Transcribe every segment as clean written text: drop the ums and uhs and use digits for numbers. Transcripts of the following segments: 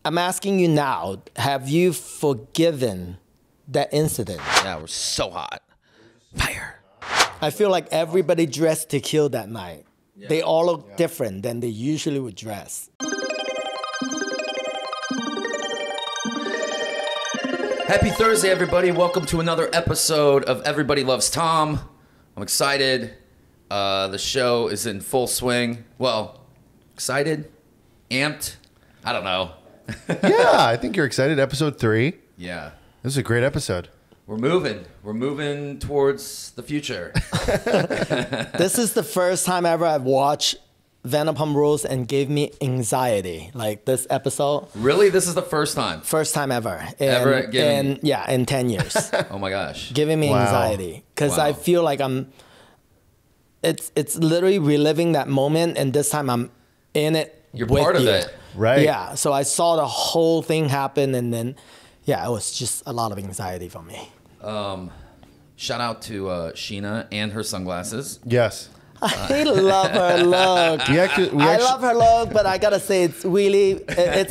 I'm asking you now, have you forgiven that incident? Yeah, we're so hot. Fire. I feel like everybody dressed to kill that night. Yeah. They all look different than they usually would dress. Happy Thursday, everybody. Welcome to another episode of Everybody Loves Tom. I'm excited. The show is in full swing. Well, excited? Amped? I don't know. Yeah, I think you're excited. Episode 3. Yeah. This is a great episode. We're moving. We're moving towards the future. This is the first time ever I've watched Vanderpump Rules and gave me anxiety. Like this episode. Really? This is the first time? First time ever. In 10 years. Oh my gosh. Giving me anxiety. Because I feel like it's literally reliving that moment, and this time I'm in it. You're part of it. Right. Yeah. So I saw the whole thing happen, and then, it was just a lot of anxiety for me. Shout out to Scheana and her sunglasses. Yes. I love her look. I love her look, but I gotta say it's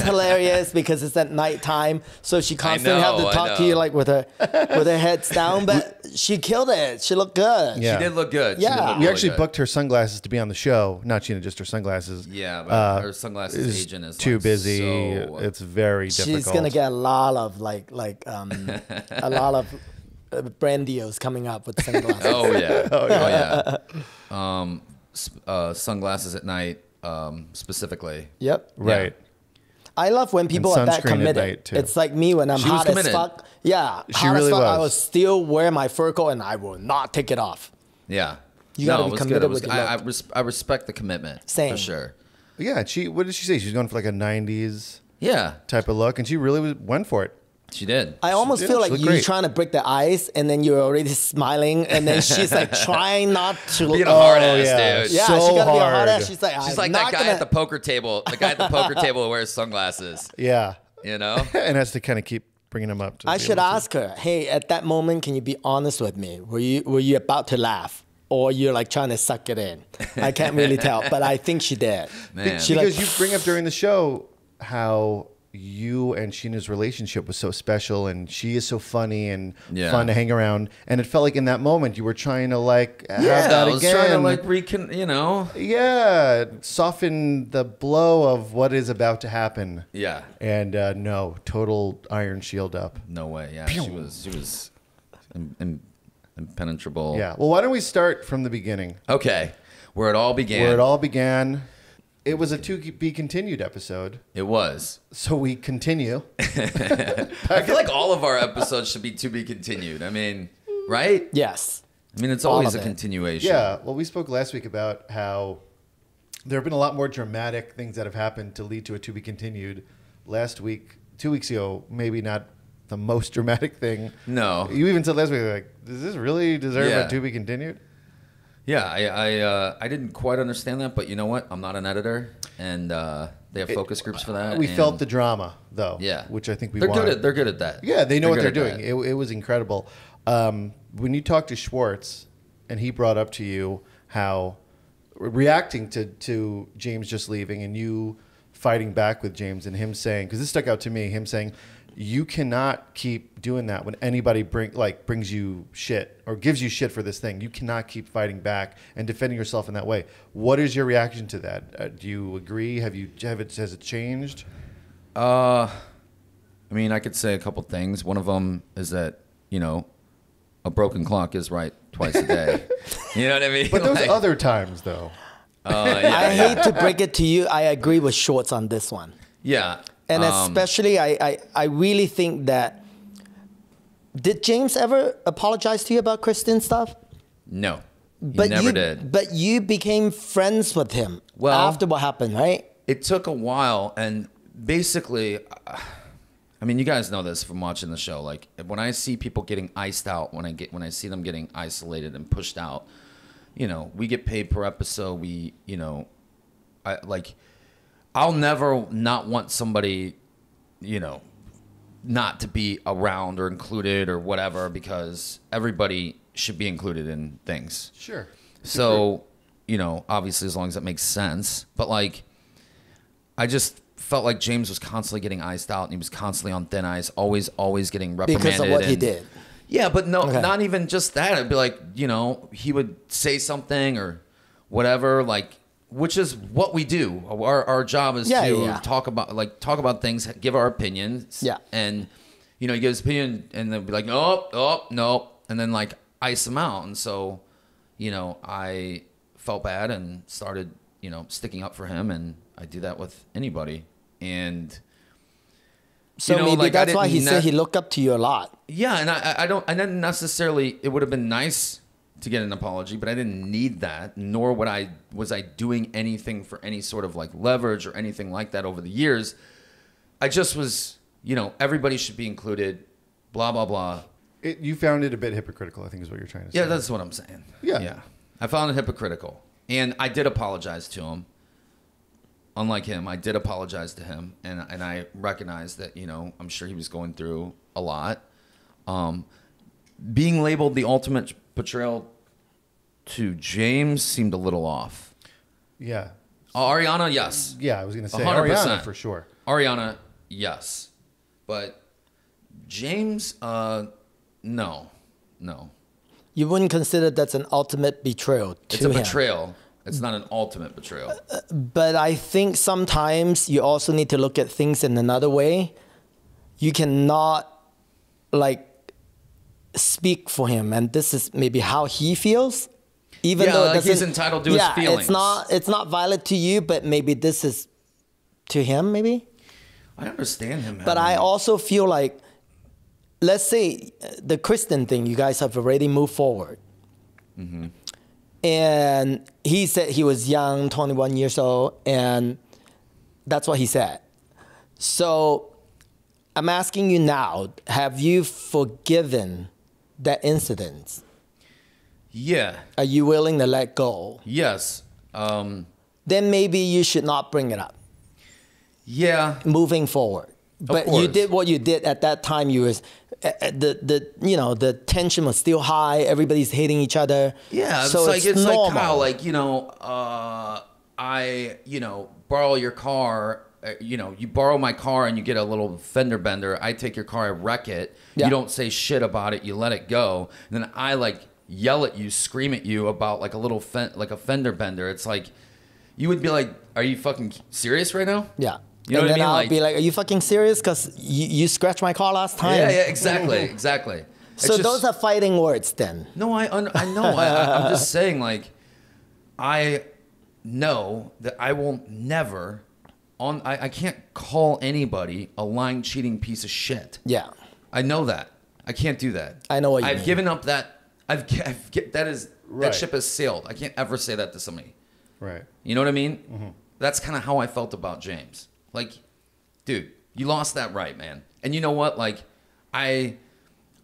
hilarious because it's at nighttime, so she constantly have to talk to you like with her heads down. But she killed it. She looked good. Yeah. She did look good. Yeah. We actually booked her sunglasses to be on the show. Not Scheana, just her sunglasses. Yeah, but her sunglasses agent is too like busy. So... It's very difficult. She's gonna get a lot of a lot of brand deals coming up with sunglasses. Oh yeah. Sunglasses at night, specifically. Yep. Right. I love when people are that committed. At night too. It's like me when I'm hot as fuck. Yeah, she really was. I will still wear my fur coat and I will not take it off. Yeah. You gotta be committed with your look. I respect the commitment. Same. For sure. Yeah. What did she say? She's going for like a 90s type of look, and she really went for it. She did. I almost feel like you're trying to break the ice, and then you're already smiling, and then she's like trying not to being a hard ass, dude. Yeah, so she gotta be a hard hard ass. She's like that guy at the poker table. The guy at the poker table who wears sunglasses. Yeah. You know, and has to kind of keep bringing them up. I should ask her, hey, at that moment, can you be honest with me? Were you about to laugh? Or you're like trying to suck it in? I can't really tell, but I think she did. Man. Because you bring up during the show how you and Scheana's relationship was so special, and she is so funny and fun to hang around. And it felt like in that moment you were trying to have that I was again. trying to soften the blow of what is about to happen. Yeah. And no, total iron shield up. No way. Yeah, she was impenetrable. Yeah. Well, why don't we start from the beginning? Okay. Where it all began. It was a to be continued episode. It was. So we continue. I feel like all of our episodes should be to be continued. I mean, right? Yes. I mean, it's always a continuation. Yeah. Well, we spoke last week about how there have been a lot more dramatic things that have happened to lead to a to be continued. Last week, 2 weeks ago, maybe not the most dramatic thing. No. You even said last week, like, does this really deserve a to be continued? Yeah, I didn't quite understand that, but you know what? I'm not an editor, and they have focus groups for that. We felt the drama, though. Yeah, which I think they're good at that. Yeah, they know what they're doing. It was incredible. When you talked to Schwartz, and he brought up to you how reacting to James just leaving, and you fighting back with James, and him saying, because this stuck out to me, him saying, you cannot keep doing that when anybody brings you shit or gives you shit for this thing. You cannot keep fighting back and defending yourself in that way. What is your reaction to that? Do you agree? Has it changed? I mean, I could say a couple things. One of them is that, a broken clock is right twice a day. You know what I mean? But those other times, though. I hate to break it to you. I agree with Schwartz on this one. Yeah. And especially, I really think that, did James ever apologize to you about Kristen stuff? No, he never did. But you became friends with him after what happened, right? It took a while, and basically, I mean, you guys know this from watching the show. Like, when I see people getting iced out, when I see them getting isolated and pushed out, we get paid per episode. I'll never not want somebody, not to be around or included or whatever, because everybody should be included in things. Sure. So, obviously as long as that makes sense. But I just felt like James was constantly getting iced out, and he was constantly on thin ice, always getting reprimanded. Because of what he did. Yeah, but no, not even just that. It'd be like, you know, he would say something or whatever, like, which is what we do. Our job is to talk about things, give our opinions. Yeah. And, you know, he gives his opinion and then be like, no. And then like ice him out. And so, you know, I felt bad and started, you know, sticking up for him. And I do that with anybody. And so you know, maybe like that's why he said he looked up to you a lot. Yeah. And I didn't necessarily, it would have been nice to get an apology, but I didn't need that, nor was I doing anything for any sort of like leverage or anything like that over the years. I just was, you know, everybody should be included, blah, blah, blah. You found it a bit hypocritical, I think is what you're trying to say. Yeah, that's what I'm saying. Yeah. I found it hypocritical. And I did apologize to him. Unlike him, I did apologize to him. And I recognized that, you know, I'm sure he was going through a lot. Being labeled the ultimate betrayal to James seemed a little off. Yeah. Ariana, yes. Yeah, I was going to say 100%. Ariana for sure. Ariana, yes. But James, no. You wouldn't consider that's an ultimate betrayal to him. It's a betrayal. It's not an ultimate betrayal. But I think sometimes you also need to look at things in another way. You cannot, like, speak for him, and this is maybe how he feels, even though like he's entitled to his feelings. It's not valid to you, but maybe this is to him. Maybe I understand him, but I also feel like, let's say the Kristen thing, you guys have already moved forward, and he said he was young, 21 years old, and that's what he said. So I'm asking you now: have you forgiven that incident? Yeah. Are you willing to let go? Yes. Then maybe you should not bring it up. Yeah. Moving forward. But you did what you did at that time. You was the tension was still high. Everybody's hating each other. Yeah. So it's like Kyle, like, you know, I, you know, borrow your car. You know, you borrow my car and you get a little fender bender. I take your car, I wreck it. Yeah. You don't say shit about it. You let it go. And then I like yell at you, scream at you about like a little like a fender bender. It's like, you would be like, are you fucking serious right now? Yeah. You know what I mean? I'll be like, are you fucking serious? Because you scratched my car last time. Yeah, exactly. So those are fighting words then. No, I know. I'm just saying, like, I know that I will never... I can't call anybody a lying, cheating piece of shit. Yeah, I know that. I can't do that. I know what you mean. I've given up that. That ship has sailed. I can't ever say that to somebody. Right. You know what I mean? Mm-hmm. That's kind of how I felt about James. Like, dude, you lost that right, man. And you know what? Like, I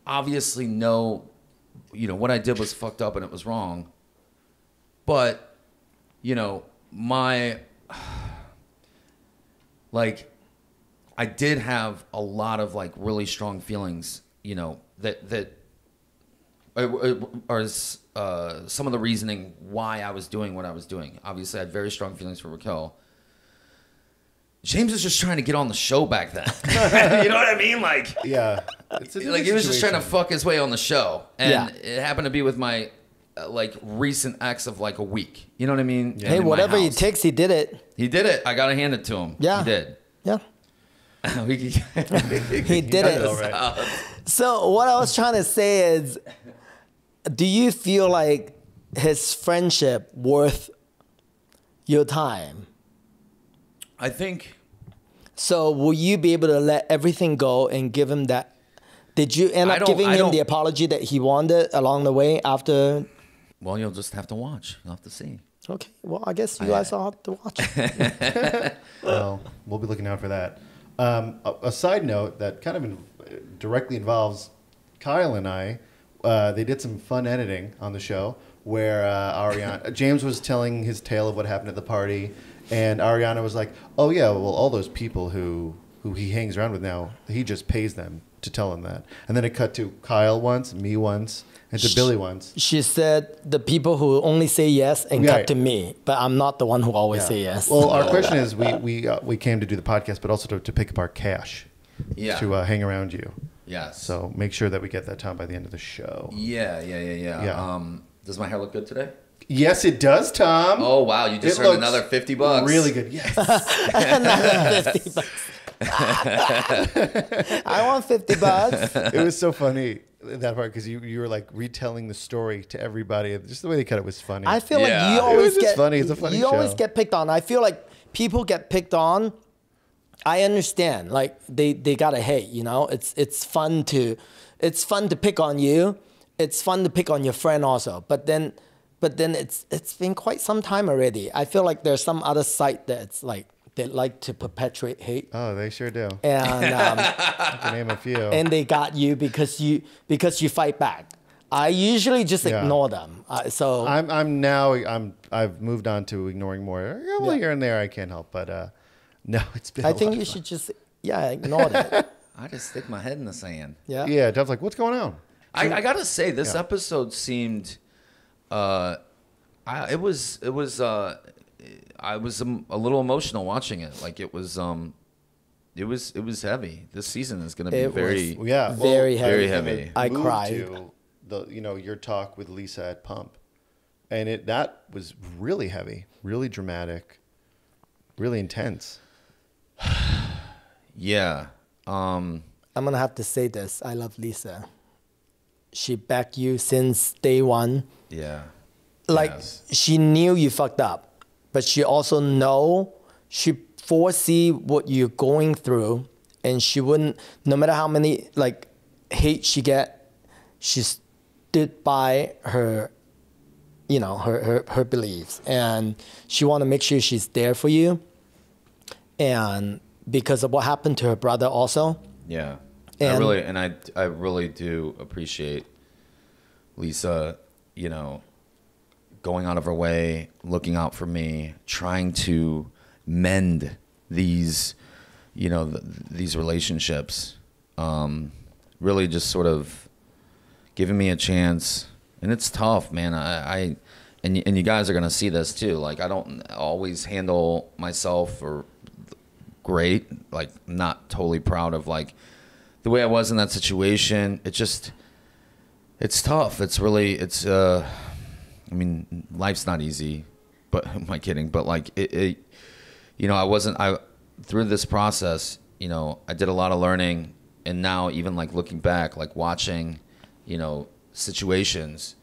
obviously know, you know, what I did was fucked up and it was wrong. But, you know, like, I did have a lot of like really strong feelings, you know, that are some of the reasoning why I was doing what I was doing. Obviously, I had very strong feelings for Raquel. James was just trying to get on the show back then. You know what I mean? Like, yeah, like he was just trying to fuck his way on the show, and it happened to be with my like recent ex of like a week. You know what I mean? Yeah. Hey, whatever he takes, he did it. He did it. I gotta hand it to him. Yeah, he did. Yeah. He did it. Right. So what I was trying to say is, do you feel like his friendship worth your time? I think. So will you be able to let everything go and give him that? Did you end up giving him the apology that he wanted along the way after? Well, you'll just have to watch. You'll have to see. Okay. Well, I guess you guys all have to watch. Well, we'll be looking out for that. A side note that kind of directly involves Kyle and I. They did some fun editing on the show where James was telling his tale of what happened at the party, and Ariana was like, "Oh yeah, well, all those people who who he hangs around with now, he just pays them to tell him that. And then it cut to Kyle once, me once, and to Billy once. She said the people who only say yes and cut to me, but I'm not the one who always say yes. Well, our question is, we came to do the podcast, but also to pick up our cash to hang around you. Yes. So make sure that we get that time by the end of the show. Yeah. Does my hair look good today? Yes, it does, Tom. Oh, wow. You just earned another $50. Really good. Yes. Another $50. I want $50. It was so funny, that part, because you were like retelling the story to everybody. Just the way they cut it was funny. I feel like you always get funny. It's a funny you show. always get picked on. I feel like people get picked on. I understand. Like they gotta hate, you know? It's fun to pick on you. It's fun to pick on your friend also. But then it's been quite some time already. I feel like there's some other site that's like they like to perpetuate hate. Oh, they sure do. And I can name a few. And they got you because you fight back. I usually just ignore them. So I've moved on to ignoring more. Well, here and there I can't help, but no, it's been. I think you should just ignore them. I just stick my head in the sand. Yeah. Yeah. Tom's like, what's going on? I gotta say, this episode seemed. I was a little emotional watching it. Like it was heavy. This season is going to be very heavy. I cried. To your talk with Lisa at Pump, and that was really heavy, really dramatic, really intense. Yeah. I'm gonna have to say this. I love Lisa. She backed you since day one. Yeah. Like she knew you fucked up, but she also she foresee what you're going through, and she wouldn't, no matter how many like hate she get, she stood by her, her beliefs, and she want to make sure she's there for you. And because of what happened to her brother also. Yeah. I really do appreciate Lisa, going out of her way, looking out for me, trying to mend these, these relationships. Really just sort of giving me a chance. And it's tough, man. And you guys are going to see this too. Like, I don't always handle myself or great, like not totally proud of like the way I was in that situation. It's tough. I mean, life's not easy, but am I kidding? But like through this process, I did a lot of learning, and now even like looking back, like watching, situations,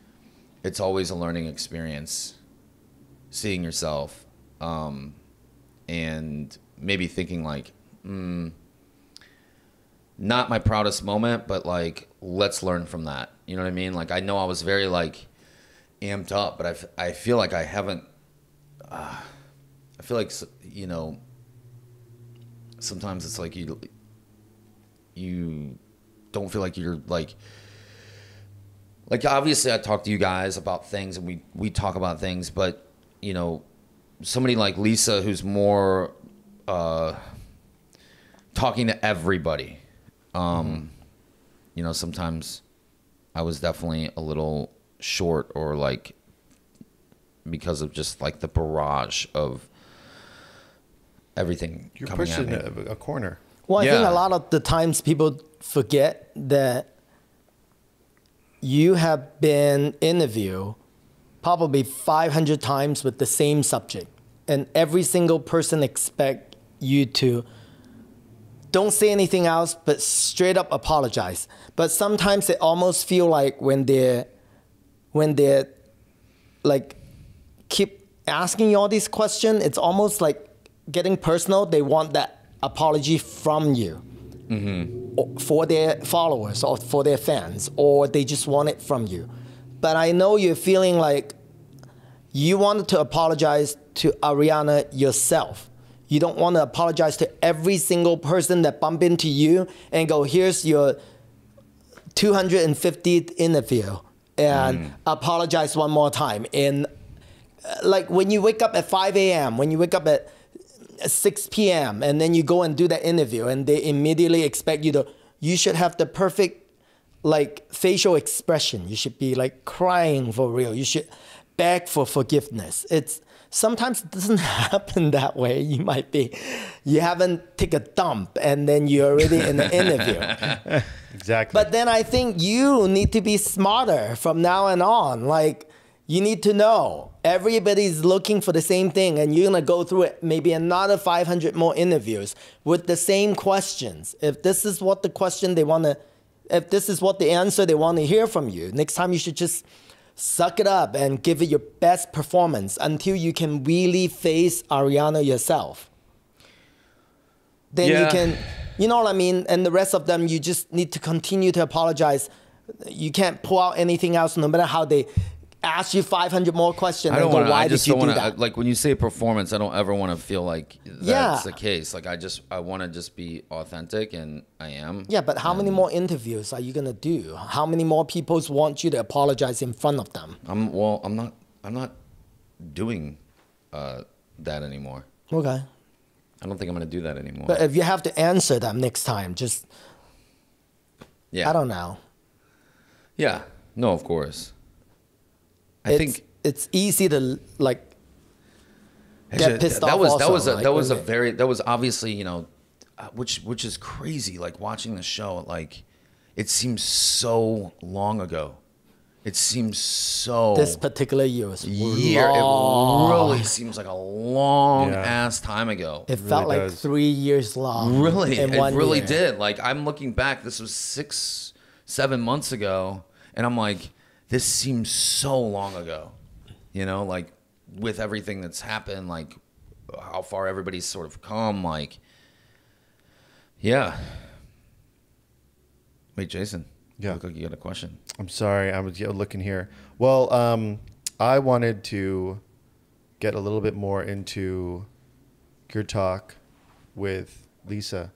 it's always a learning experience, seeing yourself, and maybe thinking like, not my proudest moment, but like, let's learn from that. You know what I mean? Like, I know I was very like amped up, but I feel like I haven't, I feel like, sometimes it's like you don't feel like you're like obviously I talk to you guys about things and we talk about things, but somebody like Lisa who's more talking to everybody, sometimes I was definitely a little short, or like because of just like the barrage of everything. You're coming pushing at me. a corner. Well, I think a lot of the times people forget that you have been interviewed probably 500 times with the same subject, and every single person expect you to don't say anything else, but straight up apologize. But sometimes it almost feel like when they're like keep asking you all these questions, it's almost like getting personal. They want that apology from you, for their followers or for their fans, or they just want it from you. But I know you're feeling like you wanted to apologize to Ariana yourself. You don't want to apologize to every single person that bump into you and go, here's your 250th interview, and apologize one more time. And like when you wake up at 5 a.m., when you wake up at 6 p.m. and then you go and do that interview and they immediately expect you should have the perfect like facial expression. You should be like crying for real. You should beg for forgiveness. Sometimes it doesn't happen that way. You haven't taken a dump and then you're already in the interview. Exactly. But then I think you need to be smarter from now on. Like, you need to know everybody's looking for the same thing and you're going to go through it, maybe another 500 more interviews with the same questions. If this is what the question if this is what the answer they want to hear from you, next time you should just suck it up and give it your best performance until you can really face Ariana yourself. Then you can, you know what I mean? And the rest of them, you just need to continue to apologize. You can't pull out anything else no matter how they ask you 500 more questions and go, why did you do that? Like when you say performance, I don't ever want to feel like that's the case. Like I want to just be authentic, and I am. Yeah, but how many more interviews are you gonna do? How many more people want you to apologize in front of them? I'm not doing that anymore. Okay. I don't think I'm gonna do that anymore. But if you have to answer them next time, just I don't know. Yeah. No, of course. I think it's easy to like get pissed off. That was obviously, you know, which is crazy. Like watching the show, like it seems so long ago. It seems so. This particular year was long. It really seems like a long ass time ago. It felt like 3 years long. Really, it really did. Like I'm looking back. This was 6-7 months ago, and I'm like, this seems so long ago, you know, like with everything that's happened, like how far everybody's sort of come, like, yeah. Wait, Jason, you look like you got a question. I'm sorry, I was looking here. Well, I wanted to get a little bit more into your talk with Lisa.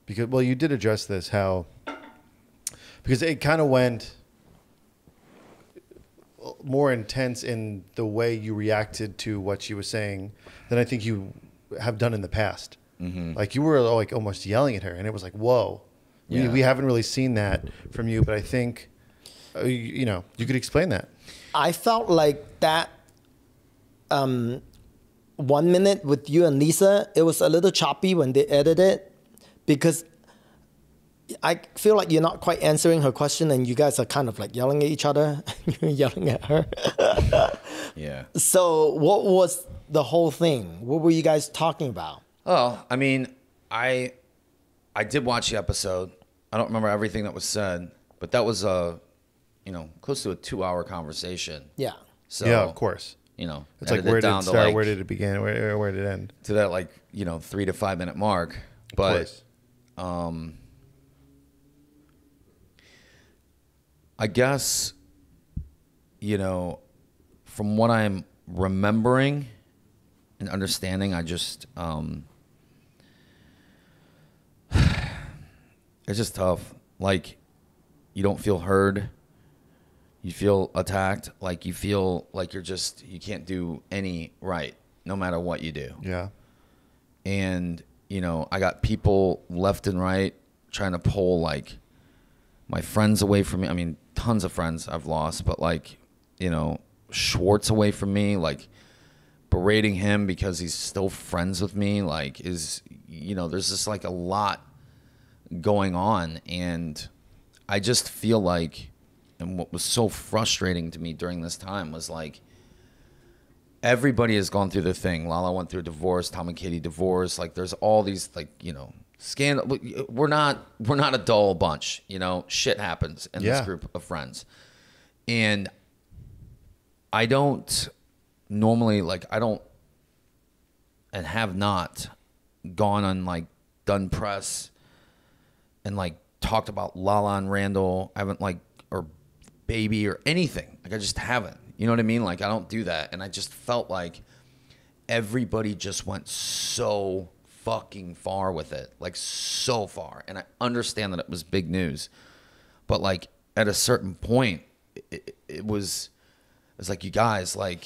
Because, well, you did address this, because it kind of went more intense in the way you reacted to what she was saying than I think you have done in the past. Mm-hmm. Like you were like almost yelling at her, and it was like, whoa. Yeah. We haven't really seen that from you, but I think, you could explain that. I felt like that 1 minute with you and Lisa, it was a little choppy when they edited it because I feel like you're not quite answering her question and you guys are kind of like yelling at each other. You're yelling at her. Yeah. So what was the whole thing? What were you guys talking about? Oh, I mean, I did watch the episode. I don't remember everything that was said, but that was close to a 2-hour conversation. Yeah. So yeah, of course. You know, it's like where did it start? Where did it begin? Where did it end? To that 3 to 5 minute mark. But I guess, from what I'm remembering and understanding, I just, it's just tough. Like, you don't feel heard. You feel attacked. Like, you feel like you can't do any right, no matter what you do. Yeah. And, I got people left and right trying to pull, like, my friends away from me. I mean, tons of friends I've lost, but Schwartz away from me, like berating him because he's still friends with me, like there's just like a lot going on. And I just feel like, and what was so frustrating to me during this time was like, everybody has gone through the thing. Lala went through a divorce, Tom and Katie divorced. Like there's all these scandal. We're not a dull bunch, shit happens in this group of friends. And I don't normally and have not gone on done press and talked about Lala and Randall. I haven't or Baby or anything. I just haven't. You know what I mean? I don't do that. And I just felt like everybody just went so fucking far with it, so far. And I understand that it was big news, but at a certain point, it was like, you guys, I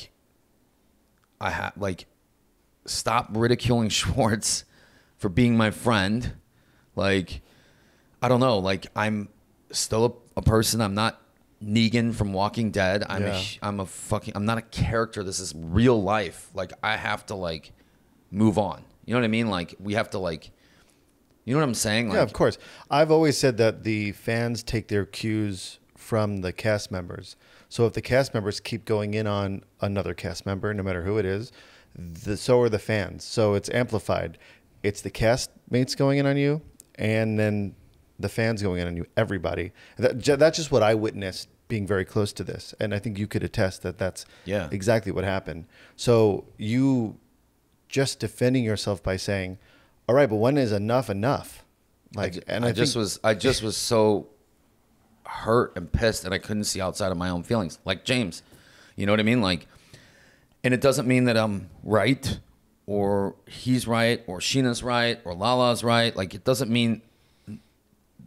had stop ridiculing Schwartz for being my friend. Like, I don't know. Like, I'm still a person. I'm not Negan from Walking Dead. I'm not a character. This is real life. Like, I have to like move on. You know what I mean? Like, we have to like, you know what I'm saying? Like, yeah, of course. I've always said that the fans take their cues from the cast members. So if the cast members keep going in on another cast member, no matter who it is, so are the fans. So it's amplified. It's the castmates going in on you, and then the fans going in on you, everybody. That's just what I witnessed being very close to this. And I think you could attest that that's exactly what happened. So you just defending yourself by saying, all right, but when is enough enough? Like, I just was so hurt and pissed, and I couldn't see outside of my own feelings. Like James, you know what I mean? Like, and it doesn't mean that I'm right, or he's right, or Scheana's right, or Lala's right. Like, it doesn't mean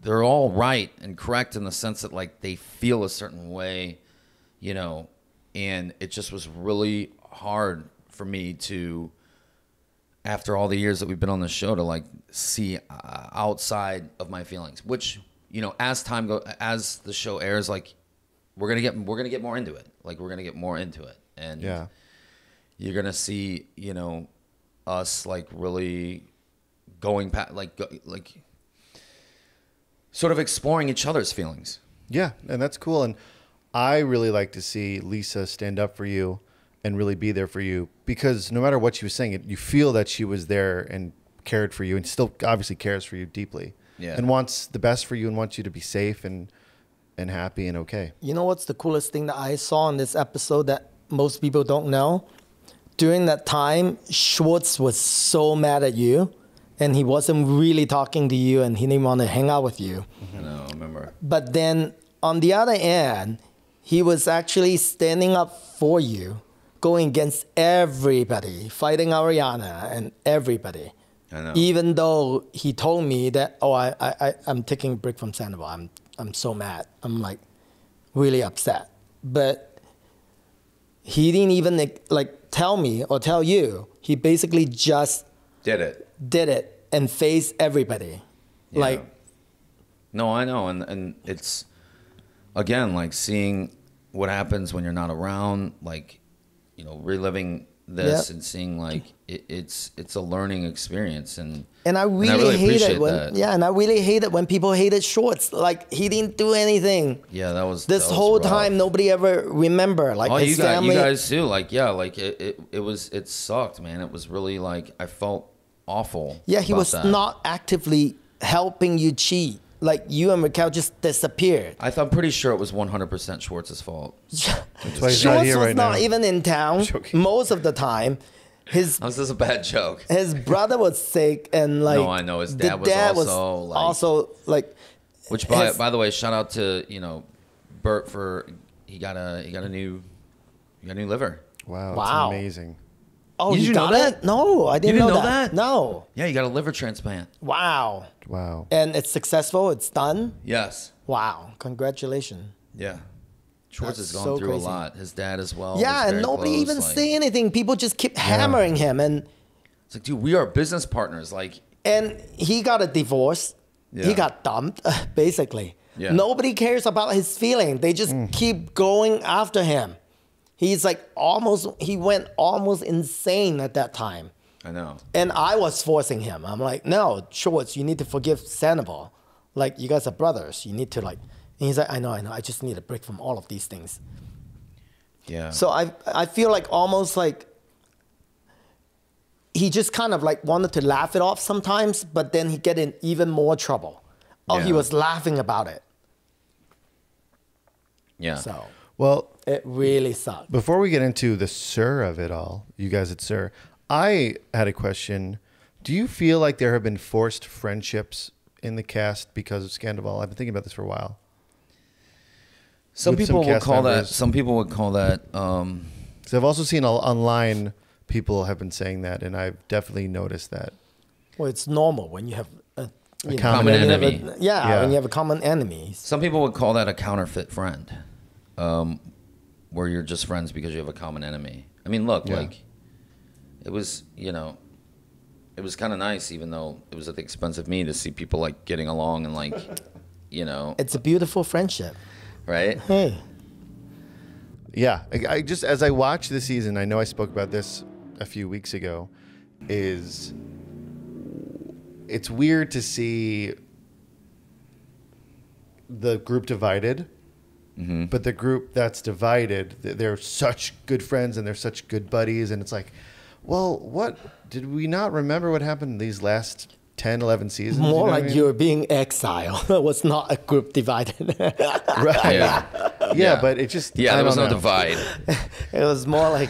they're all right and correct in the sense that like they feel a certain way, you know. And it just was really hard for me to, after all the years that we've been on the show, to like see outside of my feelings, which, you know, as as the show airs, like we're gonna get more into it. Like, we're gonna get more into it, and you're gonna see, you know, us like really going past, like sort of exploring each other's feelings. Yeah, and that's cool. And I really like to see Lisa stand up for you and really be there for you, because no matter what she was saying, you feel that she was there and cared for you, and still obviously cares for you deeply, and wants the best for you, and wants you to be safe and happy and okay. You know what's the coolest thing that I saw in this episode that most people don't know? During that time, Schwartz was so mad at you, and he wasn't really talking to you, and he didn't want to hang out with you. I know, I remember. But then on the other end, he was actually standing up for you, going against everybody, fighting Ariana and everybody. I know. Even though he told me that, I'm taking a break from Sandoval. I'm so mad. I'm like really upset. But he didn't even like tell me or tell you. He basically just did it and faced everybody. Yeah. Like, no, I know. And it's, again, like seeing what happens when you're not around, like, you know, reliving this and seeing like it's a learning experience, and I really hate it when and I really hate it when people hated Schwartz. Like, he didn't do anything. Yeah, that was this whole time. Nobody ever remember. Like, his family. You guys too. Like, like it sucked, man. It was really like, I felt awful. Yeah, he was not actively helping you cheat. Like, you and Raquel just disappeared. I'm pretty sure it was 100% Schwartz's fault. Schwartz was not even in town most of the time. This is a bad joke. His brother was sick, and like, no, I know his dad was also like. Which by the way, shout out to, you know, Bert for he got a new liver. Wow, that's amazing. Oh, you got it? No, I didn't know that. No. Yeah, you got a liver transplant. Wow. And it's successful? It's done? Yes. Wow. Congratulations. Yeah. Schwartz has gone through a lot. His dad as well. Yeah, and nobody even say anything. People just keep hammering him. And it's like, dude, we are business partners. Like, and he got a divorce. Yeah. He got dumped, basically. Yeah. Nobody cares about his feeling. They just keep going after him. He's like he went almost insane at that time. I know. And I was forcing him. I'm like, no, Schwartz, you need to forgive Sandoval. Like, you guys are brothers. You need to like, and he's like, I know. I just need a break from all of these things. Yeah. So I feel like almost like he just kind of like wanted to laugh it off sometimes, but then he'd get in even more trouble. Oh, he was laughing about it. Yeah. So. Well, it really sucked. Before we get into the sir of it all, you guys at Sir, I had a question. Do you feel like there have been forced friendships in the cast because of Sandoval? I've been thinking about this for a while. Some people would call that. So I've also seen online people have been saying that, and I've definitely noticed that. Well, it's normal when you have a common enemy. When you have a common enemy. Some people would call that a counterfeit friend. Where you're just friends because you have a common enemy. I mean, look, like, it was, you know, it was kind of nice, even though it was at the expense of me, to see people like getting along and like, you know. It's a beautiful friendship. Right? Hey. Yeah. I just, as I watch the season, I know I spoke about this a few weeks ago, it's weird to see the group divided. Mm-hmm. But the group that's divided, they're such good friends and they're such good buddies. And it's like, well, what did we not remember what happened these last 10, 11 seasons? More you know like what I mean? you're being exiled. It was not a group divided. Right. Yeah, but it just... Yeah, there was no divide. It was more like...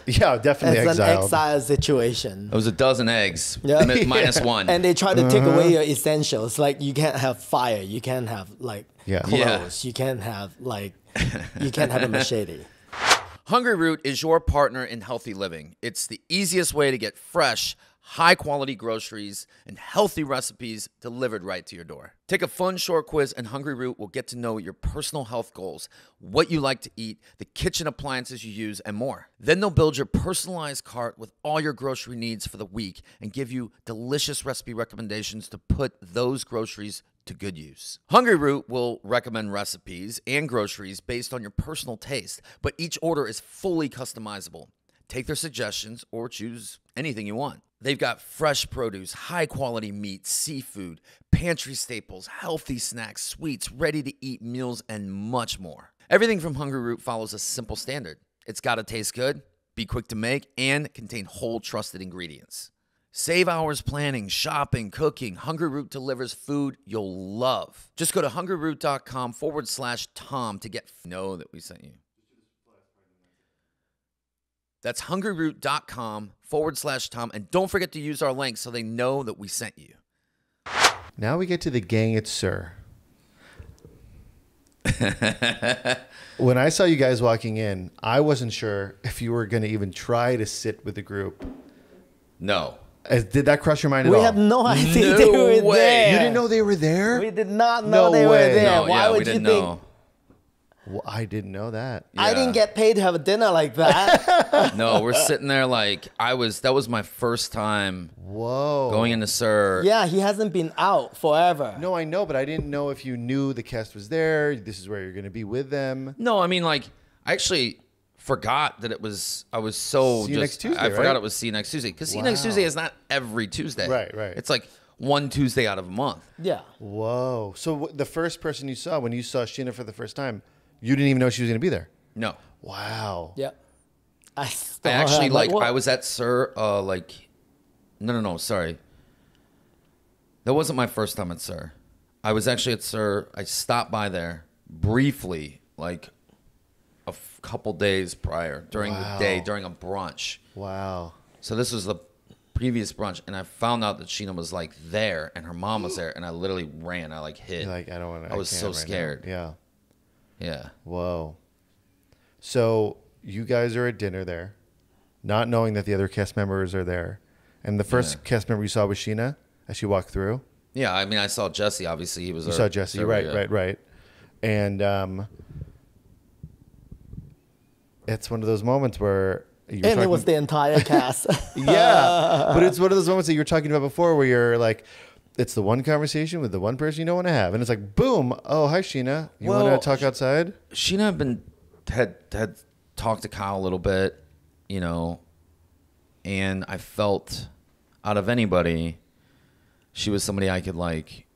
Yeah, definitely it's exiled. an exile situation. It was a dozen eggs, Yeah. minus one. And they try to take away your essentials. Like, you can't have fire. You can't have, like, clothes. You can't have, like... You can't have a machete. Hungry Root is your partner in healthy living. It's the easiest way to get fresh, high-quality groceries and healthy recipes delivered right to your door. Take a fun short quiz, and Hungry Root will get to know your personal health goals, what you like to eat, the kitchen appliances you use, and more. Then they'll build your personalized cart with all your grocery needs for the week and give you delicious recipe recommendations to put those groceries to good use. Hungry Root will recommend recipes and groceries based on your personal taste, but each order is fully customizable. Take their suggestions or choose anything you want. They've got fresh produce, high-quality meat, seafood, pantry staples, healthy snacks, sweets, ready-to-eat meals, and much more. Everything from Hungry Root follows a simple standard. It's got to taste good, be quick to make, and contain whole trusted ingredients. Save hours planning, shopping, cooking. Hungry Root delivers food you'll love. Just go to hungryroot.com/Tom to know that we sent you. That's hungryroot.com/Tom. And don't forget to use our link so they know that we sent you. Now we get to the gang at Sir. When I saw you guys walking in, I wasn't sure if you were going to even try to sit with the group. No. Did that cross your mind at all? We have no idea they were there. You didn't know they were there? We did not know they were there. No, Why would you think? Well, I didn't know that. I didn't get paid to have a dinner like that. No, we're sitting there like that was my first time going into Sir. Yeah, he hasn't been out forever. No, I know, but I didn't know if you knew the cast was there. This is where you're going to be with them. No, I mean, like, I actually forgot that it was, I was so See you next Tuesday, I forgot right? it was See You Next Tuesday. Because See You Next Tuesday is not every Tuesday. Right. It's like one Tuesday out of a month. Yeah. Whoa. So the first person you saw, when you saw Scheana for the first time, you didn't even know she was going to be there? No. Wow. Yeah. I actually, I was at Sir, no, sorry. That wasn't my first time at Sir. I was actually at Sir. I stopped by there briefly, like a couple days prior, during the day, during a brunch. Wow. So this was the previous brunch, and I found out that Scheana was like there, and her mom was there, and I literally ran. I like hid. You're like, I don't want to. I was so scared. Yeah. Yeah. Whoa. So you guys are at dinner there, not knowing that the other cast members are there. And the first cast member you saw was Scheana as she walked through? Yeah, I mean, I saw Jesse. Obviously, he was. You saw Jesse, right. And it's one of those moments where and it was the entire cast. Yeah, but it's one of those moments that you were talking about before, where you're like, it's the one conversation with the one person you don't want to have, and it's like, boom, oh hi Scheana, you want to talk outside? Scheana had talked to Kyle a little bit, you know, and I felt out of anybody, she was somebody I could like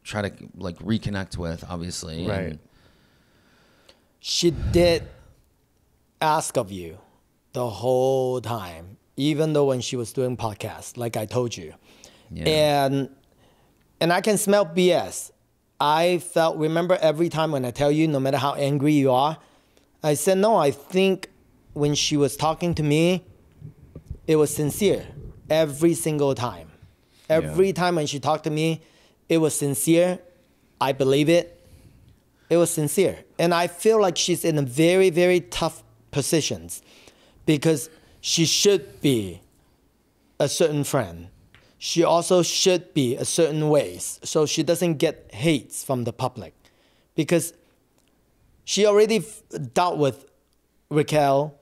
try to like reconnect with, obviously. Right. And she did ask of you the whole time, even though when she was doing podcasts, like I told you. Yeah. And I can smell BS. I felt, remember every time when I tell you, no matter how angry you are, I said, no, I think when she was talking to me, it was sincere every single time. Every time when she talked to me, it was sincere. I believe it. It was sincere. And I feel like she's in a very, very tough positions because she should be a certain friend. She also should be a certain ways so she doesn't get hates from the public, because she already dealt with Raquel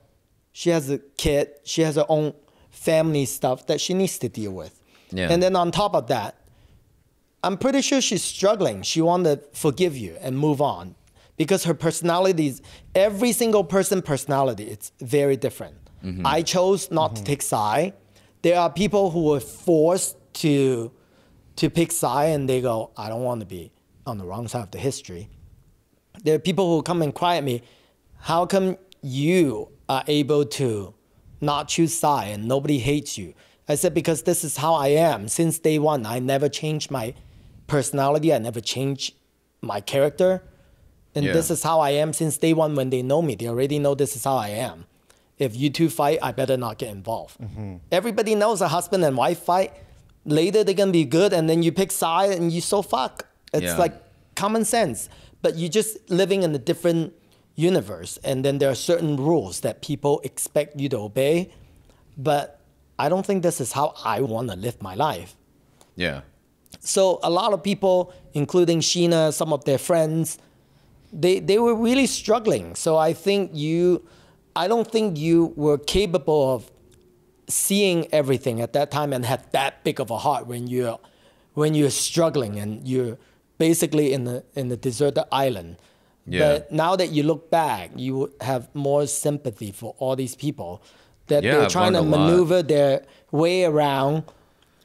She has a kid. She has her own family stuff that she needs to deal with. Yeah. And then on top of that, I'm pretty sure she's struggling. She wants to forgive you and move on because her personality is, every single person's personality, it's very different. I chose not to take side. There are people who were forced to pick side and they go, I don't want to be on the wrong side of the history. There are people who come and cry at me, how come you are able to not choose side and nobody hates you? I said, because this is how I am. Since day one, I never changed my personality. I never changed my character. And this is how I am since day one. When they know me, they already know this is how I am. If you two fight, I better not get involved. Everybody knows a husband and wife fight. Later, they're going to be good. And then you pick side and you so fuck. It's like common sense. But you're just living in a different universe. And then there are certain rules that people expect you to obey. But I don't think this is how I want to live my life. Yeah. So a lot of people, including Scheana, some of their friends, they were really struggling. So I don't think you were capable of seeing everything at that time and have that big of a heart when you're struggling and you're basically in the deserted island. Yeah. But now that you look back, you have more sympathy for all these people that they're trying to maneuver their way around,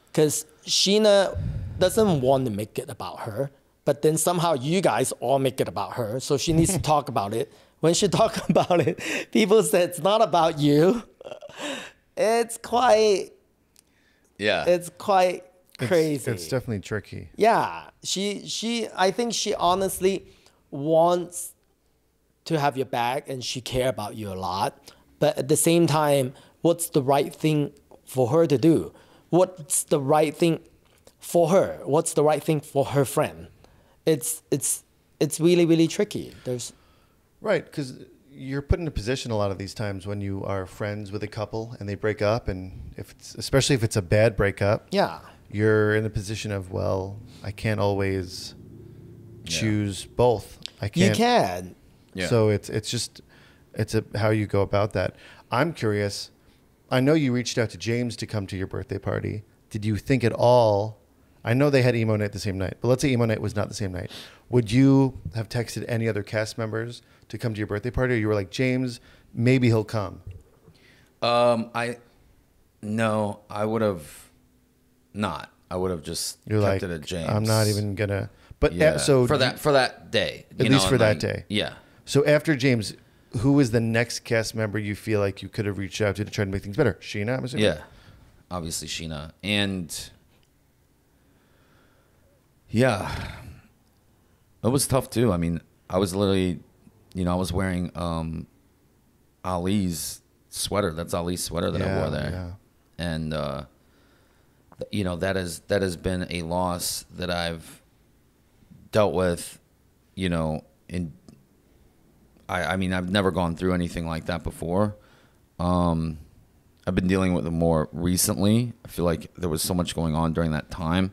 because Scheana doesn't want to make it about her, but then somehow you guys all make it about her, so she needs to talk about it. When she talks about it, people say it's not about you. It's quite crazy. It's definitely tricky. Yeah, I think she honestly wants to have your back and she cares about you a lot. But at the same time, what's the right thing for her to do? What's the right thing for her? What's the right thing for her friend? It's really, really tricky. Right, because you're put in a position a lot of these times when you are friends with a couple and they break up, and especially if it's a bad breakup, you're in a position of, well, I can't always choose both. I can't. You can. Yeah. So it's how you go about that. I'm curious. I know you reached out to James to come to your birthday party. Did you think at all? I know they had emo night the same night, but let's say emo night was not the same night. Would you have texted any other cast members to come to your birthday party, or you were like, James, maybe he'll come? I would have not. I would have just kept it at James. I'm not even gonna. But so for that day, at least for that day. Yeah. So after James, who was the next cast member you feel like you could have reached out to try to make things better? Scheana, I'm assuming? Yeah, obviously Scheana. And yeah, it was tough too. I mean, I was literally, I was wearing Ali's sweater. That's Ali's sweater that I wore there. Yeah. And, that has been a loss that I've dealt with, I mean, I've never gone through anything like that before. I've been dealing with it more recently. I feel like there was so much going on during that time.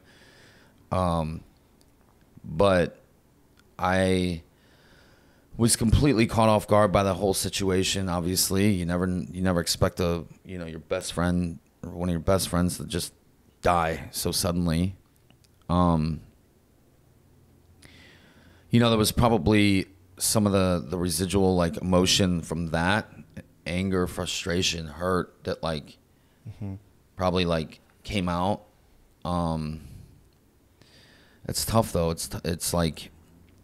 But I was completely caught off guard by the whole situation. Obviously, you never expect your best friend or one of your best friends to just die so suddenly. There was probably some of the residual like emotion from that, anger, frustration, hurt that probably like came out. It's tough though. It's like,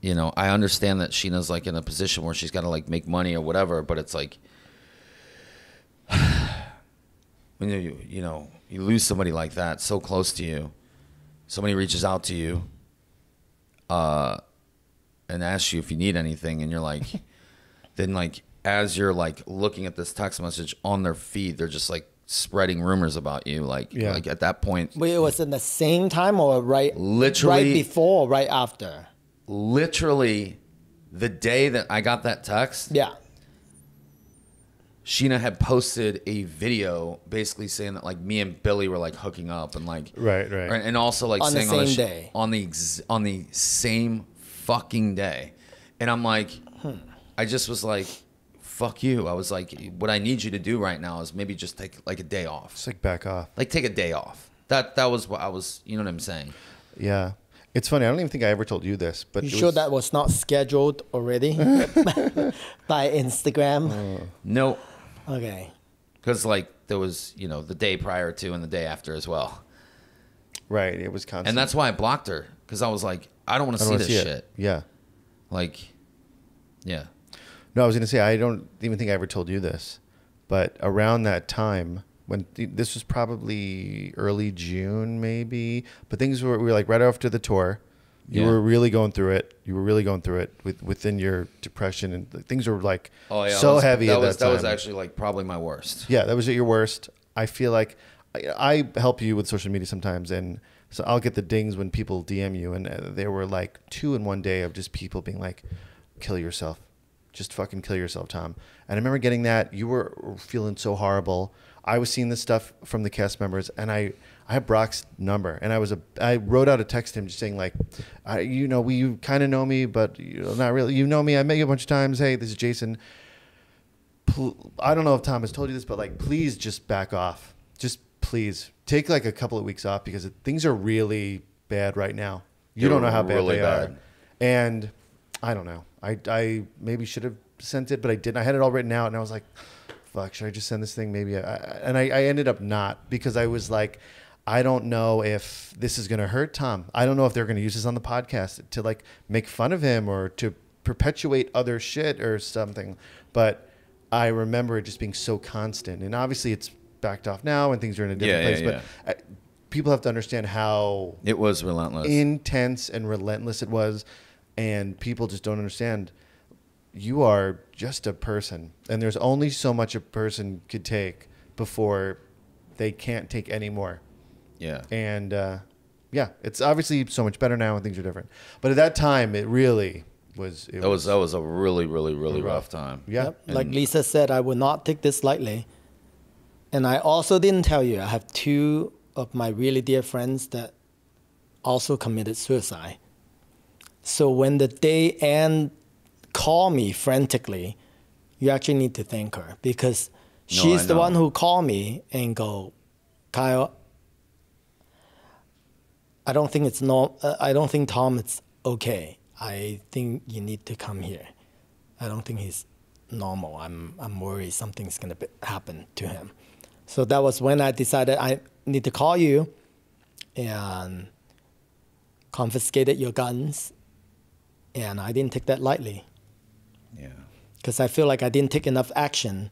I understand that Scheana's like in a position where she's got to like make money or whatever, but it's like when you lose somebody like that so close to you, somebody reaches out to you and asks you if you need anything, and you're like then like as you're like looking at this text message on their feed, they're just like spreading rumors about you, like at that point. Wait, it was in the same time or literally right before or right after? Literally the day that I got that text. Yeah. Scheana had posted a video basically saying that like me and Billy were like hooking up and like right, and also like on saying the same day on the same fucking day, and I'm like, I just was like, fuck you. I was like, what I need you to do right now is maybe just take like a day off. Just like back off. Like take a day off. That was what I was, you know what I'm saying? Yeah. It's funny. I don't even think I ever told you this, but you sure that was not scheduled already by Instagram? No. Okay. Because like there was, you know, the day prior to and the day after as well. Right. It was constant. And that's why I blocked her. Because I was like, I don't want to see this shit. Yeah. Like, yeah. No, I was going to say, I don't even think I ever told you this, but around that time, when this was probably early June, maybe, but things were, we were like right after the tour. You were really going through it. You were really going through it within your depression, and things were like so heavy at that time. That was actually like probably my worst. Yeah, that was at your worst. I feel like I help you with social media sometimes, and so I'll get the dings when people DM you, and there were like 2 in one day of just people being like, kill yourself. Just fucking kill yourself, Tom. And I remember getting that. You were feeling so horrible. I was seeing this stuff from the cast members, and I have Brock's number, and I wrote out a text to him just saying like, you kind of know me, but not really. You know me. I met you a bunch of times. Hey, this is Jason. I don't know if Tom has told you this, but like, please just back off. Just please take like a couple of weeks off because things are really bad right now. You don't know how bad they are. And I don't know. I maybe should have sent it, but I didn't. I had it all written out, and I was like, fuck, should I just send this thing? Maybe. And I ended up not, because I was like, I don't know if this is going to hurt Tom. I don't know if they're going to use this on the podcast to like make fun of him or to perpetuate other shit or something. But I remember it just being so constant. And obviously it's backed off now and things are in a different place. But people have to understand how it was relentless, intense and relentless it was. And people just don't understand. You are just a person, and there's only so much a person could take before they can't take any more. Yeah. And it's obviously so much better now and things are different. But at that time, it really was. That was a really, really, really rough time. Yeah. Yep. Like Lisa said, I would not take this lightly. And I also didn't tell you, I have 2 of my really dear friends that also committed suicide. So when the day Anne called me frantically, you actually need to thank her, because she's the one who called me and go, Kyle, I don't think I don't think Tom is okay. I think you need to come here. I don't think he's normal. I'm worried something's gonna happen to him. So that was when I decided I need to call you and confiscated your guns. And I didn't take that lightly. Yeah. Because I feel like I didn't take enough action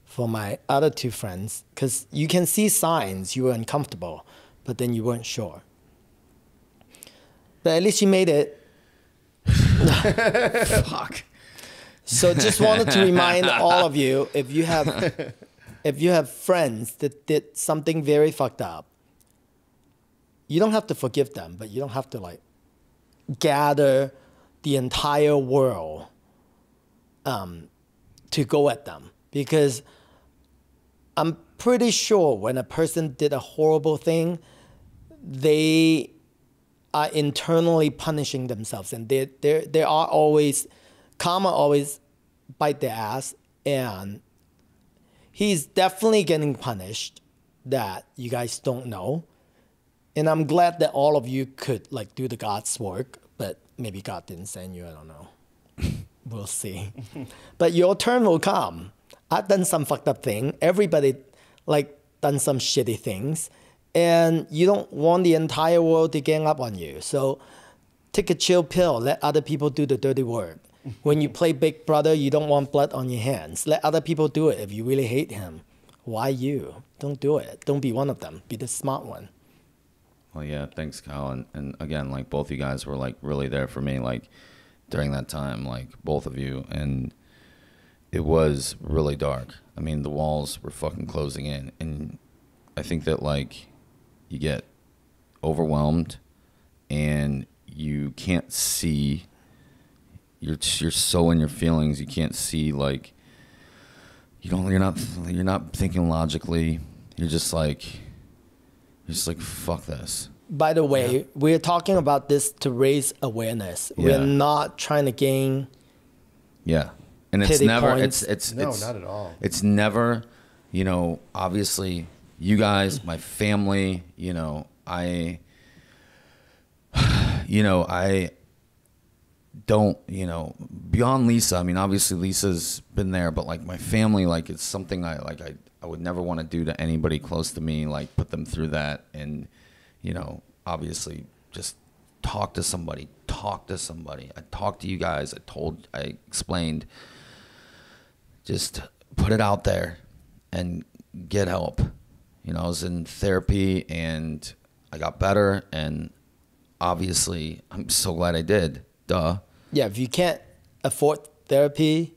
for my other 2 friends. Because you can see signs you were uncomfortable, but then you weren't sure. But at least you made it. Fuck. So just wanted to remind all of you, if you have friends that did something very fucked up, you don't have to forgive them, but you don't have to like gather the entire world to go at them, because I'm pretty sure when a person did a horrible thing, they are internally punishing themselves, and they are always, karma always bite their ass, and he's definitely getting punished that you guys don't know. And I'm glad that all of you could like do the God's work, but maybe God didn't send you, I don't know. We'll see. But your turn will come. I've done some fucked up thing. Everybody like done some shitty things. And you don't want the entire world to gang up on you. So take a chill pill. Let other people do the dirty work. When you play Big Brother, you don't want blood on your hands. Let other people do it if you really hate him. Why you? Don't do it. Don't be one of them. Be the smart one. Well, yeah, thanks, Kyle. And again, like both you guys were like really there for me, like during that time, like both of you. And it was really dark. I mean, the walls were fucking closing in. And I think that like you get overwhelmed and you can't see, you're so in your feelings. You can't see like, you're not thinking logically. You're just like, fuck this. By the way, we're talking about this to raise awareness. Yeah. We're not trying to gain. Yeah. And it's pity never, points. No, not at all. It's never, you know, obviously you guys, my family, you know, I don't, you know, beyond Lisa, I mean, obviously Lisa's been there, but like my family, like it's something I would never want to do to anybody close to me, like put them through that. And, you know, obviously just talk to somebody. I talked to you guys. I explained, just put it out there and get help. You know, I was in therapy and I got better, and obviously I'm so glad I did. Duh. Yeah, if you can't afford therapy,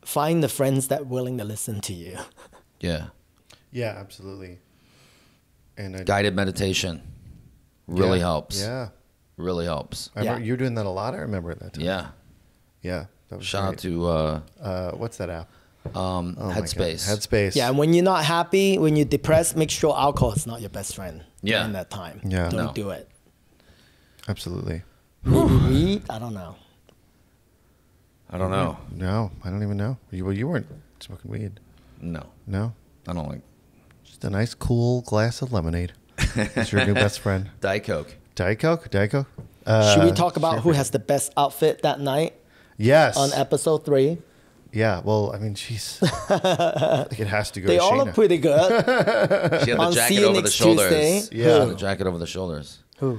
find the friends that are willing to listen to you. Yeah. Yeah, absolutely. And guided meditation really helps. Yeah. Really helps. I remember you were doing that a lot. I remember at that time. Yeah. Yeah. That was Shout out to what's that app? Headspace. Headspace. Yeah, and when you're not happy, when you're depressed, make sure alcohol is not your best friend during that time. Yeah. Don't do it. Absolutely. Weed? I don't know. No, I don't even know. You weren't smoking weed. No. No? I don't like. Just a nice cool glass of lemonade. It's your new best friend. Diet Coke. Diet Coke? Should we talk about who has the best outfit that night? Yes. On episode 3? Yeah, well, I mean, she's. I think it has to go They to all Scheana. look pretty good. She had the On jacket See You over the Next shoulders. Tuesday. Yeah. She had the jacket over the shoulders. Who?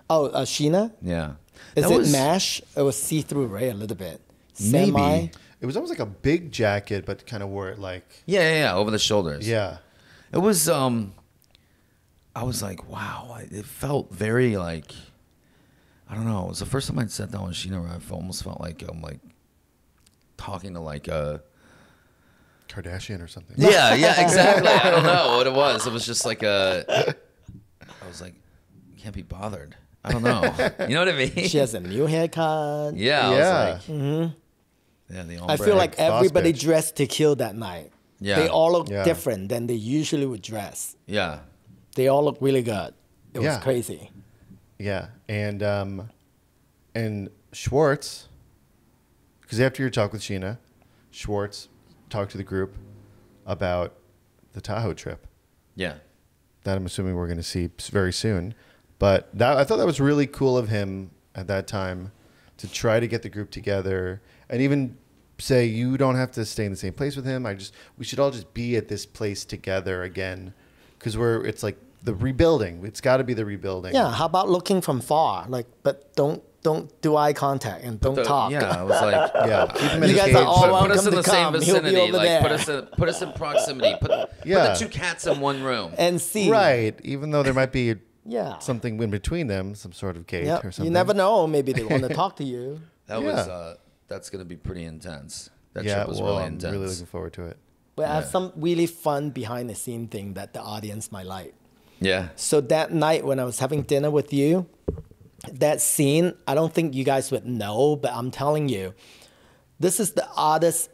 Oh, Scheana? Yeah. Is That it was- MASH? It was see-through, right? A little bit. Maybe. Semi? It was almost like a big jacket, but kind of wore it like. Yeah, over the shoulders. Yeah. It was, I was like, wow. It felt very like, I don't know. It was the first time I'd sat down with Scheana where I almost felt like I'm like talking to like a Kardashian or something. Yeah, exactly. I don't know what it was. It was just like I was like, can't be bothered. I don't know. You know what I mean? She has a new haircut. Yeah. I was like, yeah, the I feel like everybody bitch. dressed to kill that night. Yeah. They all look Yeah. different than they usually would dress. Yeah. They all look really good. It was Yeah. crazy. Yeah, and Schwartz, because after your talk with Scheana, Schwartz talked to the group about the Tahoe trip Yeah. that I'm assuming we're going to see very soon. But I thought that was really cool of him at that time to try to get the group together and even say you don't have to stay in the same place with him. We should all just be at this place together again, because it's like the rebuilding. It's got to be the rebuilding. Yeah, how about looking from far? Like, but don't do eye contact and don't talk. Yeah, I was like, Yeah, keep him in You his guys are cage. all put welcome us in to the same come. He'll be vicinity. over Like there. put us in proximity. Put Yeah. the two cats in one room. And see. Right, even though there might be Yeah. something in between them, some sort of gate Yep. or something. You never know. Maybe they want to talk to you. That Yeah. was that's gonna be pretty intense. That Yeah, trip was well, really I'm intense. really looking forward to it. But I have some really fun behind the scene thing that the audience might like. Yeah. So that night when I was having dinner with you, that scene, I don't think you guys would know, but I'm telling you, this is the oddest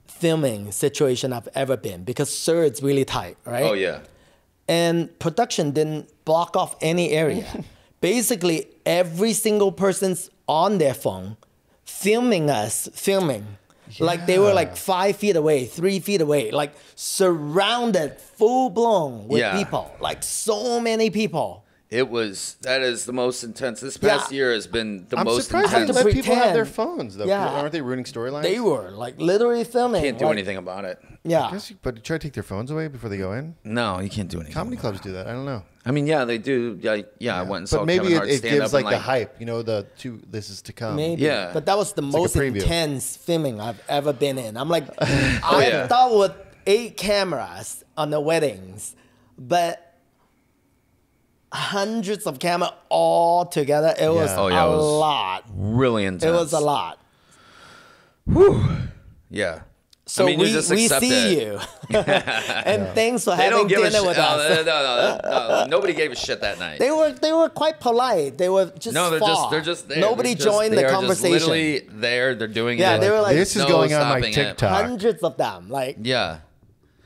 filming situation I've ever been because Sir, it's really tight, right? Oh yeah. And production didn't block off any area. Basically, every single person's on their phone filming us, Like they were like 5 feet away, 3 feet away, like surrounded full blown with people, like so many people. That is the most intense. This past year has been the most surprised intense. that people have their Pretend. phones, though. Yeah. Aren't they ruining storylines? They were like literally filming. Can't do like, anything about it. Yeah. But you try to take their phones away before they go in? No, you can't do anything. Comedy about clubs do that. I don't know. it. I mean, yeah, they do. Yeah, I went and saw But maybe Kevin Hart it stand gives up like and the hype, this is to come. Maybe. Yeah. But that was the like a most preview. intense filming I've ever been in. I'm like, yeah. I thought with 8 cameras on the weddings, but hundreds of cameras all together. It was Yeah. a lot. really intense. It was a lot. Yeah. So I mean, we you just see accept it. you. And thanks for They having don't give a dinner shit. with us. No. Nobody gave a shit that night. They were quite polite. They were just No, far. they're just there. Nobody They're just- joined they the are conversation. Just literally there. They're doing Yeah, it. they were like, This is no going on my stopping it. TikTok. hundreds of them. Like, Yeah.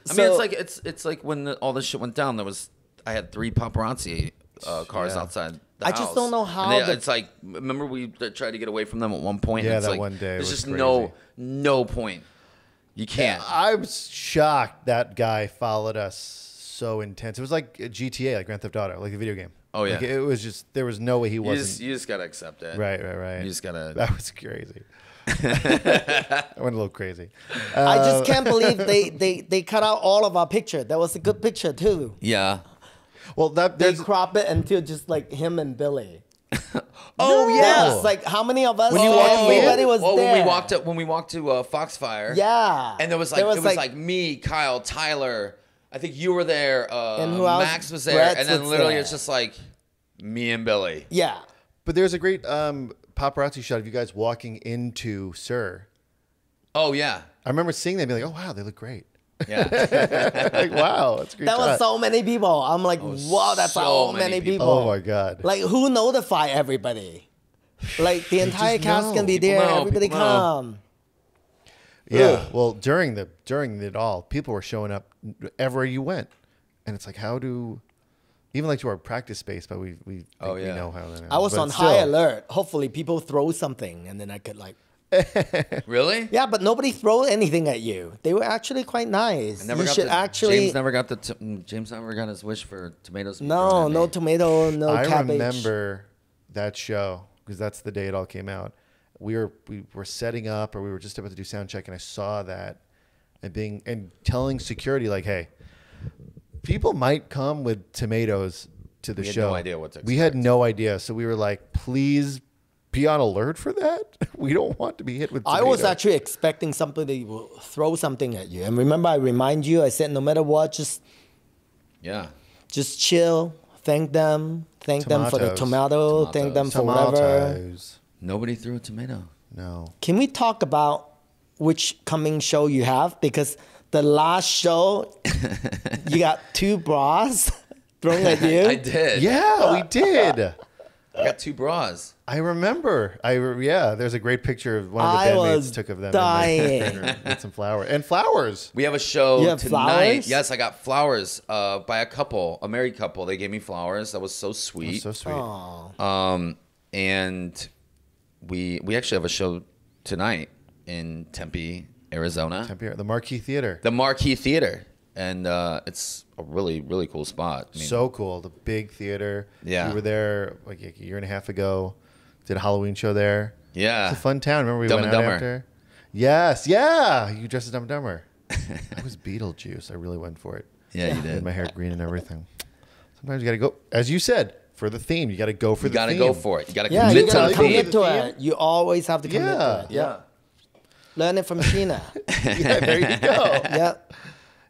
I So- mean, it's like when all this shit went down. I had 3 paparazzi cars Yeah. outside the house. I just don't know how. It's like, remember we tried to get away from them at one point? Yeah, it's that like, one day. There's was just crazy. no point. You can't. I was shocked that guy followed us so intense. It was like GTA, like Grand Theft Auto, like the video game. Oh, yeah. Like it was just, there was no way he wasn't. You just got to accept it. Right. You just got to. That was crazy. I went a little crazy. I just can't believe they cut out all of our picture. That was a good picture too. Yeah. Well, They crop it until just like him and Billy. Oh, yeah. Yes, like how many of us? When you walked everybody in? was there. When we walked to Foxfire. Yeah. And it was like me, Kyle, Tyler. I think you were there. And who else? Max was there. Brett's and then was literally there. it's just like me and Billy. Yeah. But there's a great paparazzi shot of you guys walking into Sir. Oh, yeah. I remember seeing them and being like, oh, wow, they look great. Yeah. Like, wow, that's a great That was shot. so many people. I'm like, wow, that's so many people. Oh, my God. Like, who notify everybody? Like, the entire just cast know. can be People there. know. Everybody People know. come. Yeah. Ugh. Well, during it all, people were showing up everywhere you went. And it's like, how do... Even like to our practice space, but we think we know how that is. I was But on still, high alert. Hopefully, people throw something, and then I could like... Really? Yeah, but nobody throw anything at you. They were actually quite nice. You should actually... James never got his wish for tomatoes. No, no tomato, no I cabbage. remember that show because that's the day it all came out. We were setting up, or we were just about to do sound check, and I saw that, and telling security like, "Hey, people might come with tomatoes to the We had show." no idea what to We had no idea, so we were like, "Please be on alert for that. We don't want to be hit with tomatoes." I was actually expecting somebody will throw something at you. And remember, I remind you, I said, no matter what, just chill. Thank them. Thank them for the tomato. Thank them for whatever. Tomatoes. Nobody threw a tomato. No. Can we talk about which coming show you have? Because the last show, you got 2 bras thrown at you. I did. Yeah, we did. I got 2 bras. I remember. There's a great picture of one of the I bandmates was took of them dying. with some flowers. And flowers. We have a show You have tonight. flowers? Yes, I got flowers by a married couple. They gave me flowers. That was so sweet. So sweet. Aw. And we actually have a show tonight in Tempe, Arizona. Tempe, the Marquee Theater. The Marquee Theater. And it's a really, really cool spot. I mean, So cool. The big theater. Yeah. We were there like a year and a half ago. Did a Halloween show there. yeah. It's a fun town. Remember we Dumb went and out Dumber. after? Yes. Yeah. You dressed as Dumb and Dumber. I was Beetlejuice. I really went for it. Yeah, you Made did. my hair green and everything. Sometimes you got to go, as you said, for the theme. You got to go for You the got to theme. go for it. You got to Yeah, commit you to gotta the commit theme. to it. You always have to commit Yeah. to it. Yeah. Learn it from Scheana. Yeah, there you go. Yeah.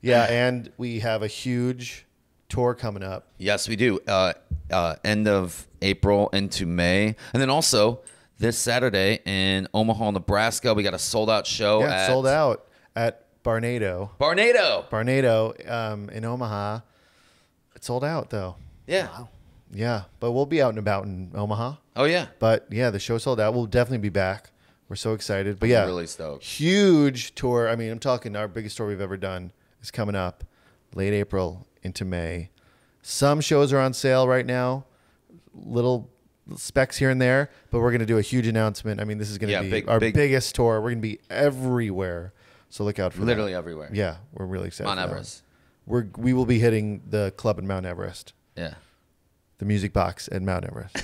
Yeah, and we have a huge tour coming up. Yes, we do. End of April into May. And then also this Saturday in Omaha, Nebraska, we got a sold-out show Yeah, it's sold out at Barnato. Barnato. In Omaha. It's sold out, though. Yeah. Yeah, but we'll be out and about in Omaha. Oh, yeah. But, yeah, the show sold out. We'll definitely be back. We're so excited. But, yeah. Really stoked. Huge tour. I mean, I'm talking our biggest tour we've ever done is coming up late April into May. Some shows are on sale right now. Little specs here and there. But we're going to do a huge announcement. I mean, this is going to be our biggest tour. We're going to be everywhere. So look out for that. Literally everywhere. Yeah, we're really excited. Mount for that. Everest. We will be hitting the club in Mount Everest. Yeah. The music box at Mount Everest.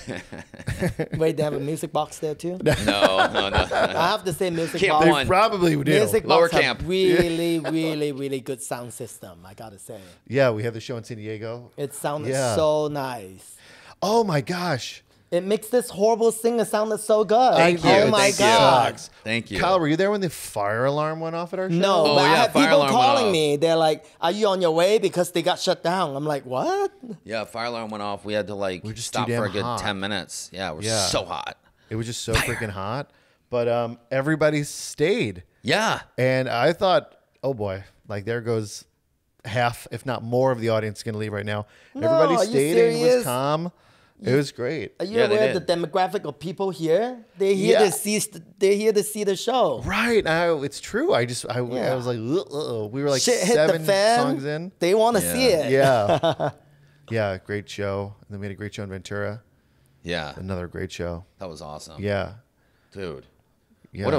Wait, they have a music box there too? No. I have to say music Camp box. one. They probably do. Music Lower box have camp. really, really, really good sound system, I gotta say. Yeah, we had the show in San Diego. It sounded so nice. Oh my gosh. It makes this horrible singer sound so good. Thank you. Oh my Thank you. God. Thank you. Kyle, were you there when the fire alarm went off at our show? No, Oh, but I yeah, had fire people alarm went calling off. me. They're like, "Are you on your way?" Because they got shut down. I'm like, "What?" Yeah, fire alarm went off. We had to We're just stop too for a damn good hot. 10 minutes. Yeah, we're Yeah. so hot. It was just so freaking hot. But everybody stayed. Yeah. And I thought, oh boy, like there goes half, if not more, of the audience going to leave right now. No, Everybody are you stayed and was serious? calm. It was great. Are you Yeah, they aware of did. the demographic of people here? They're here Yeah. to see. They're here to see the show. Right. It's true. I was like, we were like Shit hit 7 the fan. songs in. They want to see it. Yeah. Yeah. Great show. And then we had a great show in Ventura. Yeah. Another great show. That was awesome. Yeah. Dude. Yeah.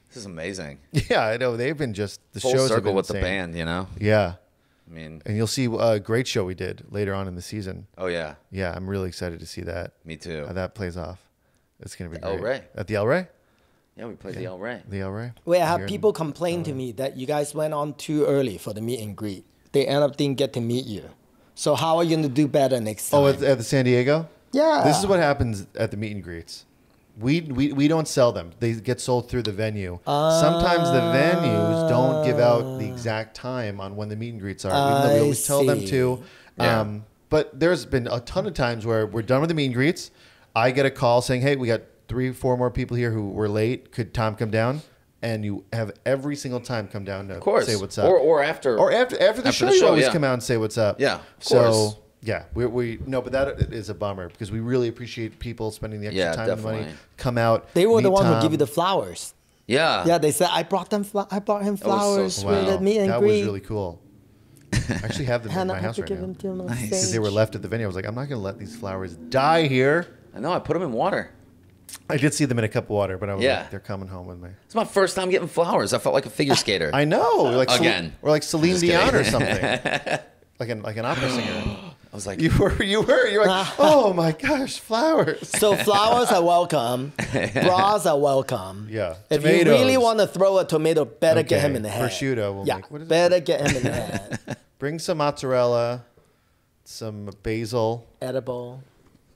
This is amazing. Yeah, I know. They've been just the Full shows have circle been with insane. the band, you know? Yeah. I mean, And you'll see a great show we did later on in the season. oh yeah. Yeah, I'm really excited to see that. Me too. How that plays off. It's going to be great. El Rey. At the El Rey? Yeah, we played the El Rey. The El Rey? Wait, I have Here in- people complain to me that you guys went on too early for the meet and greet. They end up didn't get to meet you. So how are you going to do better next time? Oh, at the San Diego? Yeah. This is what happens at the meet and greets. We don't sell them. They get sold through the venue. Sometimes the venues don't give out the exact time on when the meet and greets are, even though we always tell them to. Yeah. But there's been a ton of times where we're done with the meet and greets. I get a call saying, hey, we got 3-4 more people here who were late. Could Tom come down? And you have every single time come down to say what's up. Or after. Or after the show, you always come out and say what's up. Yeah, of course. Yeah, we no, but that is a bummer because we really appreciate people spending the extra time and money, definitely. come out. They were the meet one who Tom. give you the flowers. Yeah. Yeah, they said I brought him flowers so with the meet and That greet. was really cool. I actually have them in Hannah my had house to right give now them to him on because stage. they were left at the venue. I was like, I'm not going to let these flowers die here. I know. I put them in water. I did see them in a cup of water, but I was Yeah. like, they're coming home with me. It's my first time getting flowers. I felt like a figure skater. I know, like Again. or like Celine Just Dion kidding. or something, like an opera singer. I was like, You're like, oh my gosh, flowers. So flowers are welcome. Bras are welcome. Yeah. If you Tomatoes. really want to throw a tomato, better get Okay. him in the head. Prosciutto we'll yeah, make. What is it? better get him in the head. Bring some mozzarella, some basil, do Edible.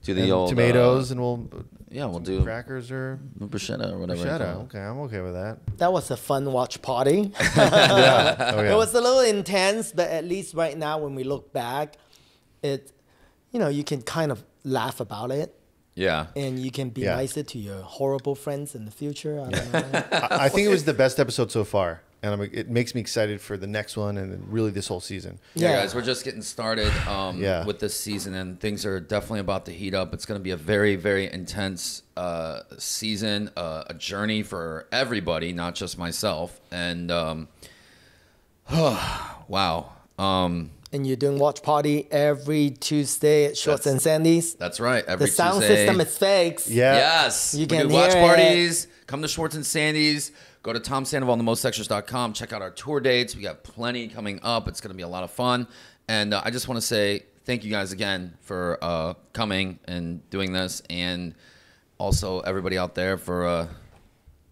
the and old tomatoes, and we'll we'll do crackers or bruschetta or whatever. bruschetta. Okay, I'm okay with that. That was a fun watch party. Yeah. Oh, yeah. It was a little intense, but at least right now when we look back, you can kind of laugh about it. Yeah. And you can be Yeah. nicer to your horrible friends in the future. I don't know. I think it was the best episode so far, and it makes me excited for the next one and then really this whole season. Yeah, Yeah. guys, we're just getting started Yeah. with this season, and things are definitely about to heat up. It's going to be a very, very intense season, a journey for everybody, not just myself. And wow. And you're doing watch party every Tuesday at Schwartz and Sandy's. That's right. The Every sound Tuesday. system is fixed. Yeah. Yes. You We can do watch hear it. parties. Come to Schwartz and Sandy's. Go to Tom Sandoval, themostextras.com. Check out our tour dates. We got plenty coming up. It's going to be a lot of fun. And I just want to say thank you guys again for coming and doing this. And also everybody out there for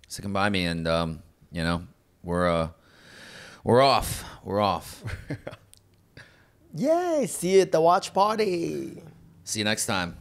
sticking by me. And, we're off. We're off. Yay, see you at the watch party. See you next time.